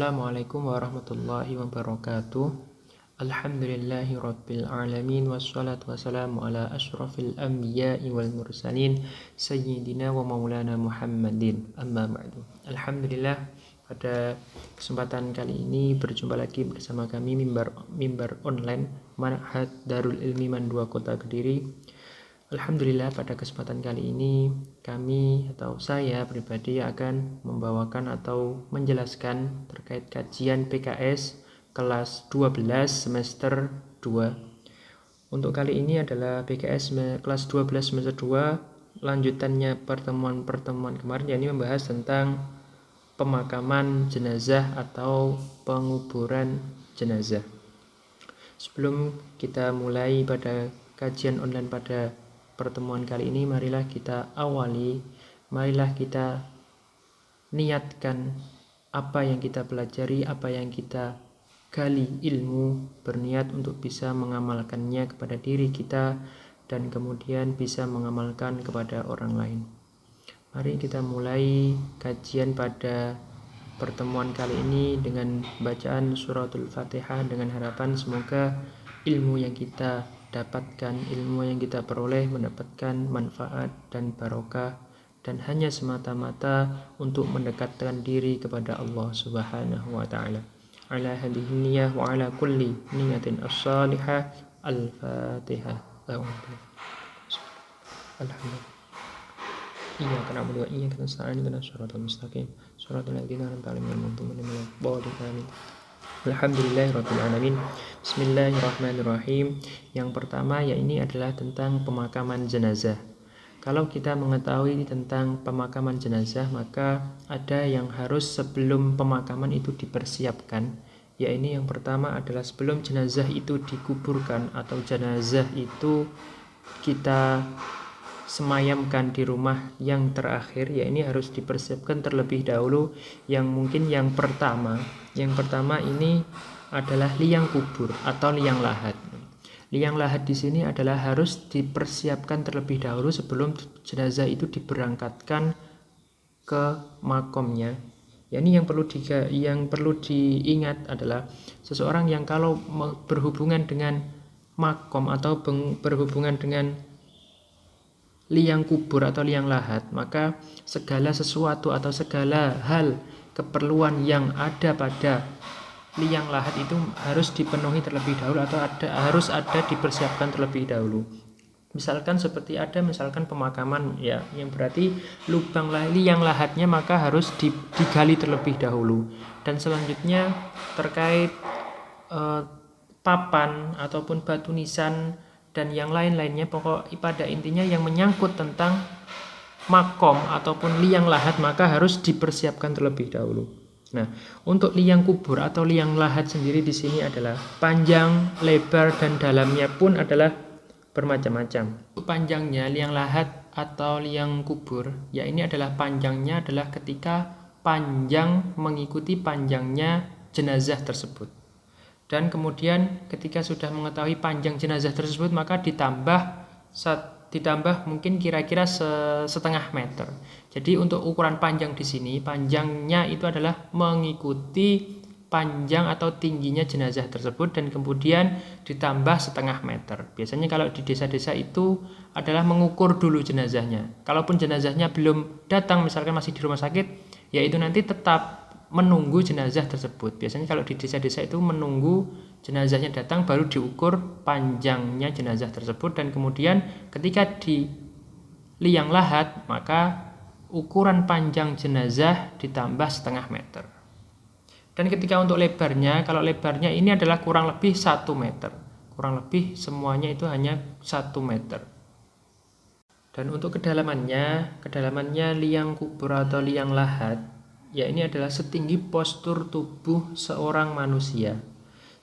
Assalamualaikum warahmatullahi wabarakatuh. Alhamdulillahi rabbil alamin. Wassalatu wassalamu ala ashrafil anbiya'i wal mursalin Sayyidina wa maulana Muhammadin. Amma ba'du. Alhamdulillah, pada kesempatan kali ini berjumpa lagi bersama kami mimbar online Ma'had Darul Ilmi Mandua Kota Kediri. Alhamdulillah, pada kesempatan kali ini kami atau saya pribadi akan membawakan atau menjelaskan terkait kajian PKS kelas 12 semester 2. Untuk kali ini adalah PKS kelas 12 semester 2, lanjutannya pertemuan kemarin, yakni membahas tentang pemakaman jenazah atau penguburan jenazah. Sebelum kita mulai pada kajian online pada pertemuan kali ini, marilah kita niatkan apa yang kita pelajari, apa yang kita gali ilmu, berniat untuk bisa mengamalkannya kepada diri kita dan kemudian bisa mengamalkan kepada orang lain. Mari kita mulai kajian pada pertemuan kali ini dengan bacaan suratul Fatihah, dengan harapan semoga ilmu yang kita dapatkan, ilmu yang kita peroleh mendapatkan manfaat dan barokah, dan hanya semata-mata untuk mendekatkan diri kepada Allah Subhanahu wa ta'ala. Ala hadhihi niyyah wa ala kulli niyatin as-salihah. Al-Fatihah. Alhamdulillah. Iyyaka na'budu wa iyyaka nasta'in ihdinas siratal mustaqim siratal ladzina an'amta 'alaihim ghairil maghdubi 'alaihim waladdallin. Alhamdulillahirabbil alamin. Bismillahirrahmanirrahim. Yang pertama ini adalah tentang pemakaman jenazah. Kalau kita mengetahui tentang pemakaman jenazah, maka ada yang harus sebelum pemakaman itu dipersiapkan. Yaitu yang pertama adalah sebelum jenazah itu dikuburkan atau jenazah itu kita semayamkan di rumah yang terakhir, ya ini harus dipersiapkan terlebih dahulu. Yang pertama ini adalah liang kubur atau liang lahat. Liang lahat di sini adalah harus dipersiapkan terlebih dahulu sebelum jenazah itu diberangkatkan ke makomnya. Ya, ini yang perlu diingat adalah seseorang yang kalau berhubungan dengan makom atau berhubungan dengan liang kubur atau liang lahat, maka segala sesuatu atau segala hal keperluan yang ada pada liang lahat itu harus dipenuhi terlebih dahulu atau harus ada dipersiapkan terlebih dahulu. Misalkan pemakaman, ya, yang berarti lubang liang lahatnya maka harus digali terlebih dahulu. Dan selanjutnya terkait papan ataupun batu nisan dan yang lain-lainnya, pokok pada intinya yang menyangkut tentang makom ataupun liang lahat maka harus dipersiapkan terlebih dahulu. Nah, untuk liang kubur atau liang lahat sendiri di sini adalah panjang, lebar, dan dalamnya pun adalah bermacam-macam. Panjangnya liang lahat atau liang kubur, ya ini adalah panjangnya adalah ketika panjang mengikuti panjangnya jenazah tersebut. Dan kemudian ketika sudah mengetahui panjang jenazah tersebut maka ditambah mungkin kira-kira setengah meter. Jadi untuk ukuran panjang di sini, panjangnya itu adalah mengikuti panjang atau tingginya jenazah tersebut dan kemudian ditambah setengah meter. Biasanya kalau di desa-desa itu adalah mengukur dulu jenazahnya. Kalaupun jenazahnya belum datang, misalkan masih di rumah sakit, yaitu nanti tetap menunggu jenazah tersebut. Biasanya kalau di desa-desa itu menunggu jenazahnya datang baru diukur panjangnya jenazah tersebut, dan kemudian ketika di liang lahat maka ukuran panjang jenazah ditambah setengah meter. Dan ketika untuk lebarnya, kalau lebarnya ini adalah kurang lebih 1 meter. Kurang lebih semuanya itu hanya 1 meter. Dan untuk kedalamannya liang kubur atau liang lahat, ya ini adalah setinggi postur tubuh seorang manusia.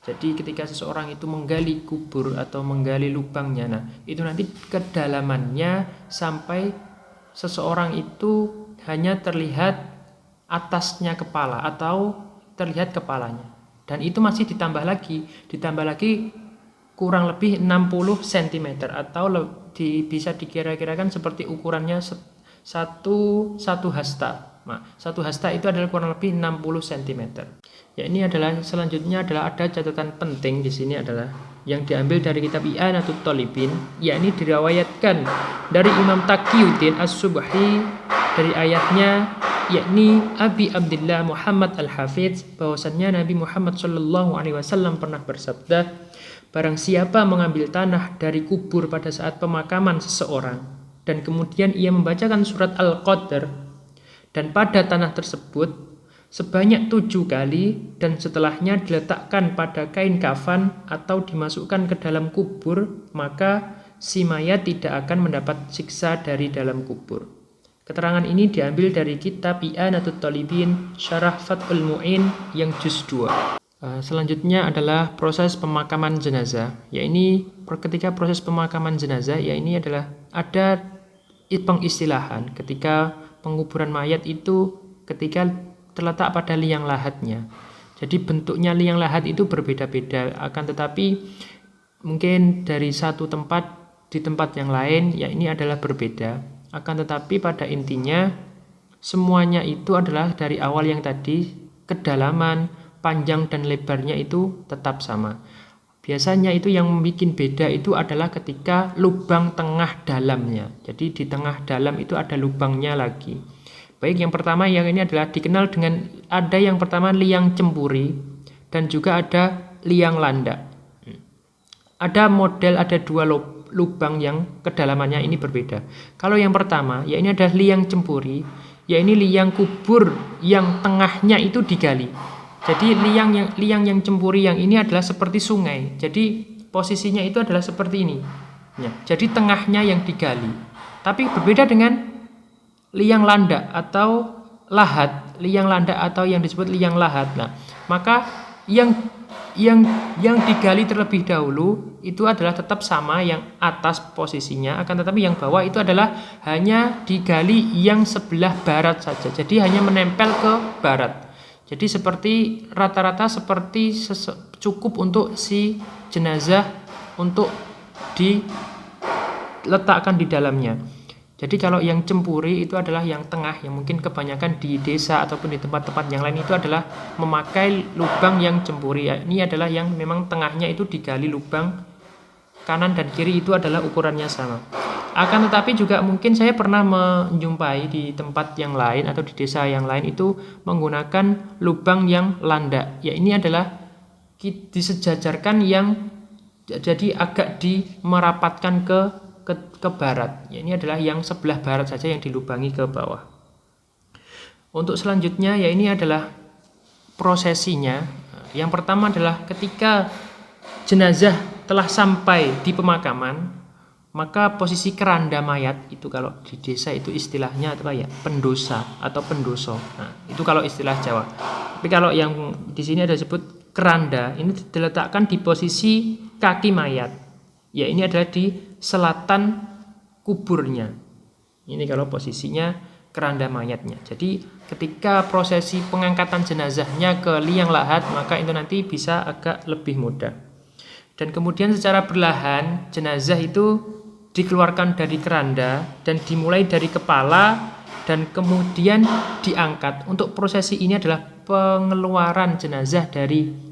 Jadi ketika seseorang itu menggali kubur atau menggali lubangnya, nah itu nanti kedalamannya sampai seseorang itu hanya terlihat atasnya kepala atau terlihat kepalanya. Dan itu masih ditambah lagi kurang lebih 60 cm atau bisa dikira-kirakan seperti ukurannya satu hasta. Nah, 1 hasta itu adalah kurang lebih 60 cm. Ya, ini adalah selanjutnya adalah ada catatan penting di sini adalah yang diambil dari kitab I'anatul Talibin, yakni diriwayatkan dari Imam Taqiyuddin As-Subhi dari ayatnya, yakni Abi Abdullah Muhammad Al-Hafidz, bahwasannya Nabi Muhammad Shallallahu Alaihi Wasallam pernah bersabda, barang siapa mengambil tanah dari kubur pada saat pemakaman seseorang dan kemudian ia membacakan surat Al-Qadr dan pada tanah tersebut sebanyak 7 kali dan setelahnya diletakkan pada kain kafan atau dimasukkan ke dalam kubur, maka si mayat tidak akan mendapat siksa dari dalam kubur. Keterangan ini diambil dari kitab I'anatul Talibin Syarah Fathul Mu'in yang juz 2. Selanjutnya adalah proses pemakaman jenazah. Ya, ini ketika proses pemakaman jenazah, ya ini adalah ada pengistilahan ketika penguburan mayat itu ketika terletak pada liang lahatnya. Jadi bentuknya liang lahat itu berbeda-beda, akan tetapi mungkin dari satu tempat di tempat yang lain ya ini adalah berbeda. Akan tetapi pada intinya semuanya itu adalah dari awal yang tadi, kedalaman, panjang dan lebarnya itu tetap sama. Biasanya itu yang membuat beda itu adalah ketika lubang tengah dalamnya. Jadi di tengah dalam itu ada lubangnya lagi. Baik, yang pertama yang ini adalah dikenal dengan ada yang pertama liang cempuri dan juga ada liang landak. Ada model, ada 2 lubang yang kedalamannya ini berbeda. Kalau yang pertama, ya ini adalah liang cempuri, ya ini liang kubur yang tengahnya itu digali. Jadi liang yang cempuri yang ini adalah seperti sungai. Jadi posisinya itu adalah seperti ini. Ya, jadi tengahnya yang digali. Tapi berbeda dengan liang landak atau lahat, liang landak atau yang disebut liang lahat. Nah, maka yang digali terlebih dahulu itu adalah tetap sama yang atas posisinya, akan tetapi yang bawah itu adalah hanya digali yang sebelah barat saja. Jadi hanya menempel ke barat. Jadi seperti rata-rata seperti cukup untuk si jenazah untuk diletakkan di dalamnya. Jadi kalau yang cempuri itu adalah yang tengah, yang mungkin kebanyakan di desa ataupun di tempat-tempat yang lain itu adalah memakai lubang yang cempuri. Ini adalah yang memang tengahnya itu digali lubang, kanan dan kiri itu adalah ukurannya sama. Akan tetapi juga mungkin saya pernah menjumpai di tempat yang lain atau di desa yang lain itu menggunakan lubang yang landak. Ya, ini adalah disejajarkan yang jadi agak merapatkan ke barat. Ya, ini adalah yang sebelah barat saja yang dilubangi ke bawah. Untuk selanjutnya ya ini adalah prosesinya. Yang pertama adalah ketika jenazah telah sampai di pemakaman, maka posisi keranda mayat itu kalau di desa itu istilahnya apa ya? Pendosa atau pendoso. Nah, itu kalau istilah Jawa. Tapi kalau yang di sini ada disebut keranda, ini diletakkan di posisi kaki mayat. Ya, ini adalah di selatan kuburnya. Ini kalau posisinya keranda mayatnya. Jadi ketika prosesi pengangkatan jenazahnya ke liang lahat, maka itu nanti bisa agak lebih mudah. Dan kemudian secara perlahan jenazah itu dikeluarkan dari keranda dan dimulai dari kepala dan kemudian diangkat. Untuk prosesi ini adalah pengeluaran jenazah dari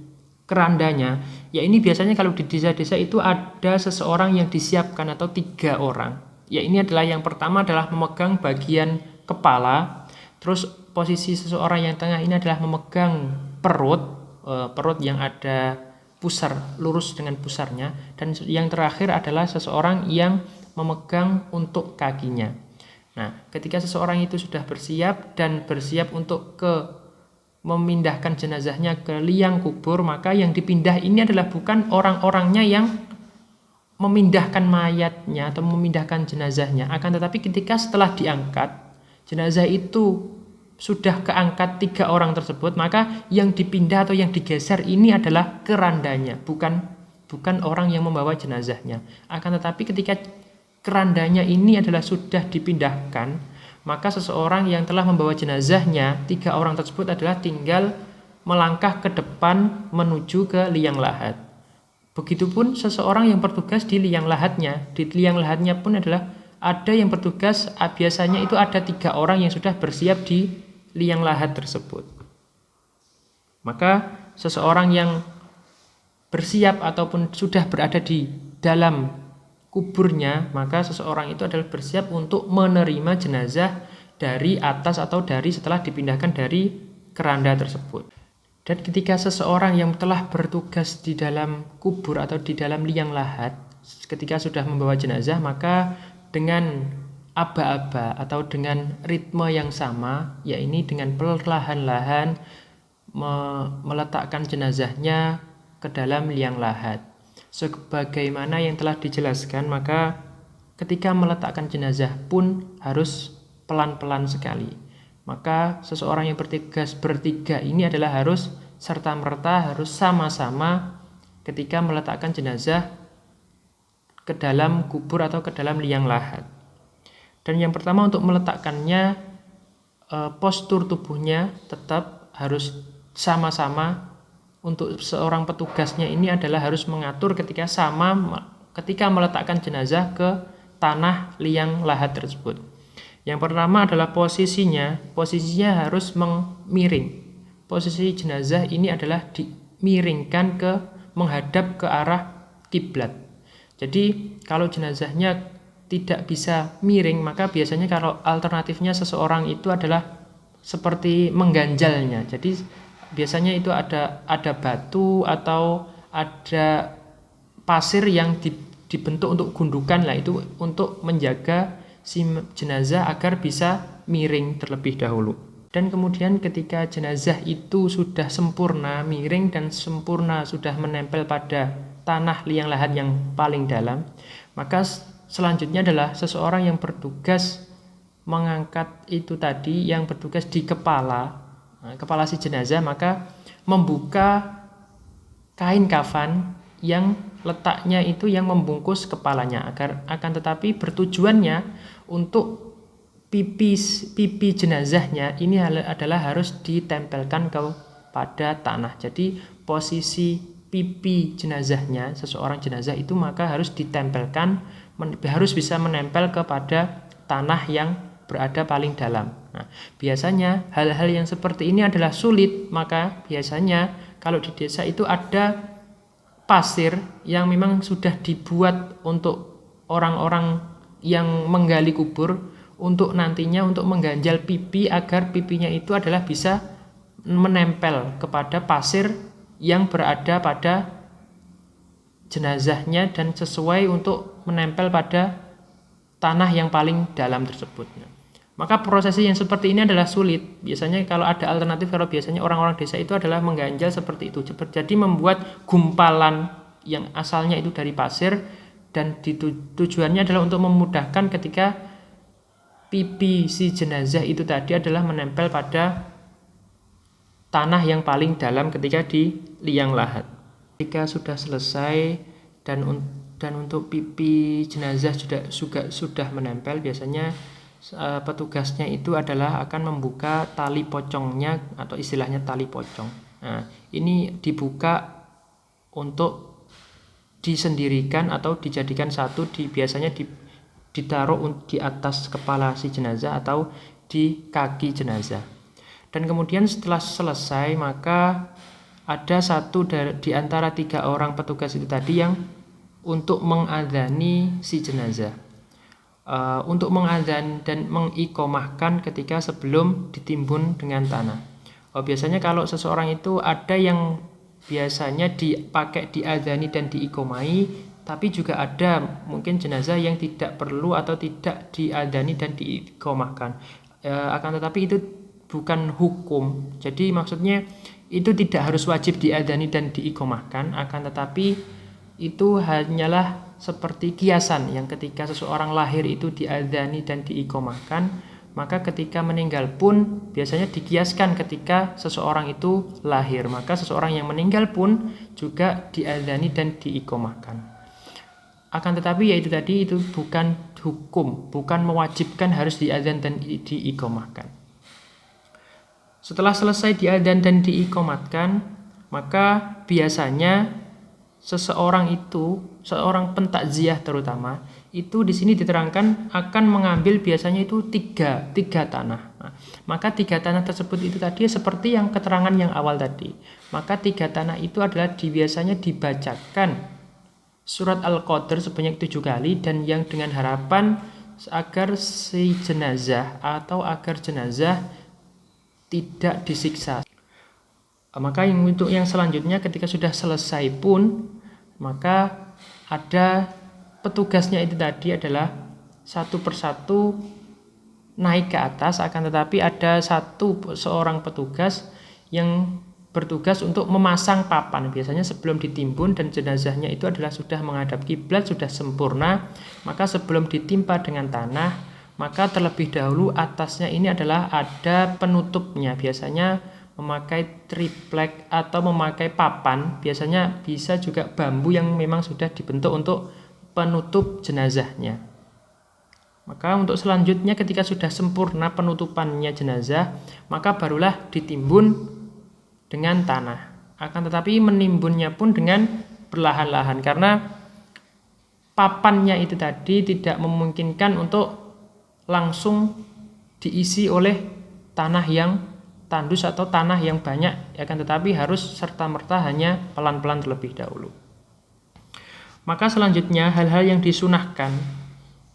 kerandanya. Ya, ini biasanya kalau di desa-desa itu ada seseorang yang disiapkan atau 3 orang. Ya, ini adalah yang pertama adalah memegang bagian kepala. Terus posisi seseorang yang tengah ini adalah memegang perut yang ada pusar, lurus dengan pusarnya. Dan yang terakhir adalah seseorang yang memegang untuk kakinya. Nah, ketika seseorang itu sudah bersiap dan bersiap untuk memindahkan jenazahnya ke liang kubur, maka yang dipindah ini adalah bukan orang-orangnya yang memindahkan mayatnya atau memindahkan jenazahnya, akan tetapi ketika setelah diangkat jenazah itu sudah keangkat 3 orang tersebut, maka yang dipindah atau yang digeser ini adalah kerandanya, bukan orang yang membawa jenazahnya. Akan tetapi ketika kerandanya ini adalah sudah dipindahkan, maka seseorang yang telah membawa jenazahnya 3 orang tersebut adalah tinggal melangkah ke depan menuju ke liang lahat. Begitupun seseorang yang bertugas di liang lahatnya. Di liang lahatnya pun adalah ada yang bertugas, biasanya itu ada 3 orang yang sudah bersiap di liang lahat tersebut. Maka seseorang yang bersiap ataupun sudah berada di dalam kuburnya, maka seseorang itu adalah bersiap untuk menerima jenazah dari atas atau dari setelah dipindahkan dari keranda tersebut. Dan ketika seseorang yang telah bertugas di dalam kubur atau di dalam liang lahat, ketika sudah membawa jenazah, maka dengan aba-aba atau dengan ritme yang sama, yakni dengan perlahan-lahan meletakkan jenazahnya ke dalam liang lahat. Sebagaimana yang telah dijelaskan, maka ketika meletakkan jenazah pun harus pelan-pelan sekali. Maka seseorang yang bertugas bertiga ini adalah harus serta-merta harus sama-sama ketika meletakkan jenazah ke dalam kubur atau ke dalam liang lahat. Dan yang pertama untuk meletakkannya, postur tubuhnya tetap harus sama-sama. Untuk seorang petugasnya ini adalah harus mengatur ketika meletakkan jenazah ke tanah liang lahat tersebut. Yang pertama adalah posisinya harus miring. Posisi jenazah ini adalah dimiringkan menghadap ke arah kiblat. Jadi kalau jenazahnya tidak bisa miring, maka biasanya kalau alternatifnya seseorang itu adalah seperti mengganjalnya. Jadi biasanya itu ada batu atau ada pasir yang dibentuk untuk gundukan lah, itu untuk menjaga si jenazah agar bisa miring terlebih dahulu. Dan kemudian ketika jenazah itu sudah sempurna miring dan sempurna sudah menempel pada tanah liang lahat yang paling dalam, maka selanjutnya adalah seseorang yang bertugas mengangkat itu tadi, yang bertugas di kepala si jenazah, maka membuka kain kafan yang letaknya itu yang membungkus kepalanya, akan tetapi bertujuannya untuk pipi jenazahnya ini adalah harus ditempelkan kepada tanah. Jadi posisi pipi jenazahnya, seseorang jenazah itu maka harus ditempelkan, harus bisa menempel kepada tanah yang berada paling dalam. Nah, biasanya hal-hal yang seperti ini adalah sulit, maka biasanya kalau di desa itu ada pasir yang memang sudah dibuat untuk orang-orang yang menggali kubur, untuk nantinya untuk mengganjal pipi agar pipinya itu adalah bisa menempel kepada pasir yang berada pada jenazahnya dan sesuai untuk menempel pada tanah yang paling dalam tersebut. Maka prosesi yang seperti ini adalah sulit. Biasanya kalau ada alternatif, kalau biasanya orang-orang desa itu adalah mengganjal seperti itu. Jadi membuat gumpalan yang asalnya itu dari pasir, dan tujuannya adalah untuk memudahkan ketika pipi si jenazah itu tadi adalah menempel pada tanah yang paling dalam ketika di liang lahat. Ketika sudah selesai dan untuk pipi jenazah sudah menempel, biasanya petugasnya itu adalah akan membuka tali pocongnya atau istilahnya tali pocong. Nah, ini dibuka untuk disendirikan atau dijadikan satu, biasanya ditaruh di atas kepala si jenazah atau di kaki jenazah. Dan kemudian setelah selesai, maka ada satu di antara 3 orang petugas itu tadi yang untuk mengadzani si jenazah, untuk mengadzan dan mengiqomahkan ketika sebelum ditimbun dengan tanah. Biasanya kalau seseorang itu ada yang biasanya dipakai diadzani dan diiqomahi, tapi juga ada mungkin jenazah yang tidak perlu atau tidak diadzani dan diiqomahkan. Akan tetapi itu bukan hukum. Jadi maksudnya itu tidak harus wajib diadzani dan diiqomahkan, akan tetapi itu hanyalah seperti kiasan yang ketika seseorang lahir itu diadzani dan diiqomahkan, maka ketika meninggal pun biasanya dikiaskan ketika seseorang itu lahir, maka seseorang yang meninggal pun juga diadzani dan diiqomahkan. Akan tetapi yaitu tadi, itu bukan hukum, bukan mewajibkan harus diadzan dan diiqomahkan. Setelah selesai diadzan dan diiqomatkan, maka biasanya seorang pentakziah terutama itu di sini diterangkan akan mengambil biasanya itu tiga tanah. Nah, maka 3 tanah tersebut itu tadi seperti yang keterangan yang awal tadi. Maka 3 tanah itu adalah biasanya dibacakan surat Al-Qadr sebanyak 7 kali, dan yang dengan harapan agar si jenazah atau agar jenazah tidak disiksa. Maka untuk yang selanjutnya ketika sudah selesai pun, maka ada petugasnya itu tadi adalah satu persatu naik ke atas, akan tetapi ada seorang petugas yang bertugas untuk memasang papan. Biasanya sebelum ditimbun dan jenazahnya itu adalah sudah menghadap kiblat, sudah sempurna, maka sebelum ditimpa dengan tanah, maka terlebih dahulu atasnya ini adalah ada penutupnya. Biasanya memakai triplek atau memakai papan, biasanya bisa juga bambu yang memang sudah dibentuk untuk penutup jenazahnya. Maka untuk selanjutnya ketika sudah sempurna penutupannya jenazah, maka barulah ditimbun dengan tanah. Akan tetapi menimbunnya pun dengan perlahan-lahan, karena papannya itu tadi tidak memungkinkan untuk langsung diisi oleh tanah yang tandus atau tanah yang banyak, akan tetapi harus serta-merta hanya pelan-pelan terlebih dahulu. Maka selanjutnya hal-hal yang disunahkan,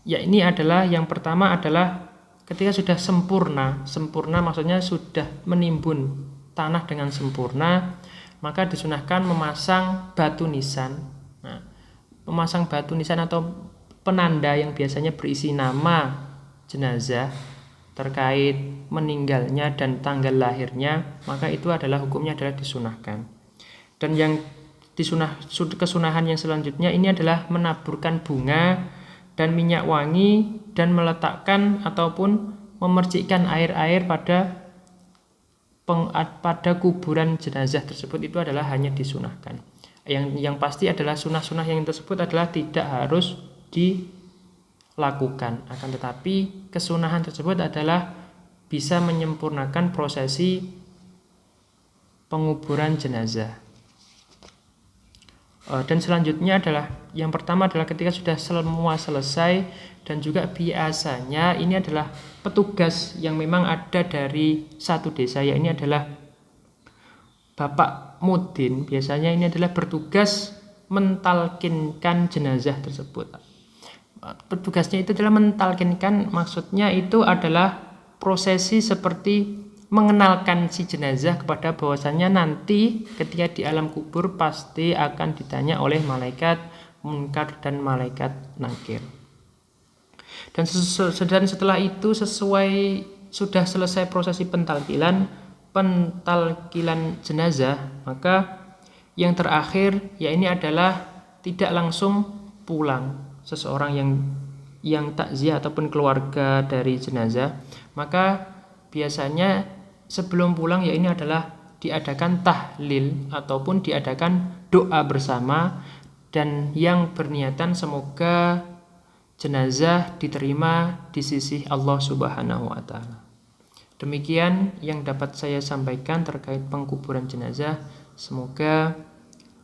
ya ini adalah yang pertama adalah ketika sudah sempurna maksudnya sudah menimbun tanah dengan sempurna, maka disunahkan memasang batu nisan. Nah, memasang batu nisan atau penanda yang biasanya berisi nama jenazah terkait meninggalnya dan tanggal lahirnya, maka itu adalah hukumnya adalah disunahkan. Dan yang kesunahan yang selanjutnya ini adalah menaburkan bunga dan minyak wangi dan meletakkan ataupun memercikkan air pada kuburan jenazah tersebut, itu adalah hanya disunahkan. Yang pasti adalah sunah-sunah yang tersebut adalah tidak harus dilakukan, akan tetapi kesunahan tersebut adalah bisa menyempurnakan prosesi penguburan jenazah. Dan selanjutnya adalah yang pertama adalah ketika sudah semua selesai, dan juga biasanya ini adalah petugas yang memang ada dari satu desa, ya ini adalah Bapak Mudin, biasanya ini adalah bertugas mentalkinkan jenazah tersebut. Petugasnya itu adalah mentalkinkan, maksudnya itu adalah prosesi seperti mengenalkan si jenazah kepada bahwasannya nanti ketika di alam kubur pasti akan ditanya oleh malaikat munkar dan malaikat nakir. Dan setelah itu sudah selesai prosesi pentalkilan jenazah, maka yang terakhir ya ini adalah tidak langsung pulang seseorang yang takziah ataupun keluarga dari jenazah, maka biasanya sebelum pulang ya ini adalah diadakan tahlil ataupun diadakan doa bersama, dan yang berniatan semoga jenazah diterima di sisi Allah Subhanahu wa taala. Demikian yang dapat saya sampaikan terkait penguburan jenazah. Semoga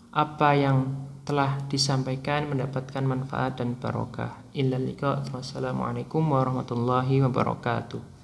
apa yang telah disampaikan mendapatkan manfaat dan barokah. Illal liqa. Wassalamualaikum warahmatullahi wabarakatuh.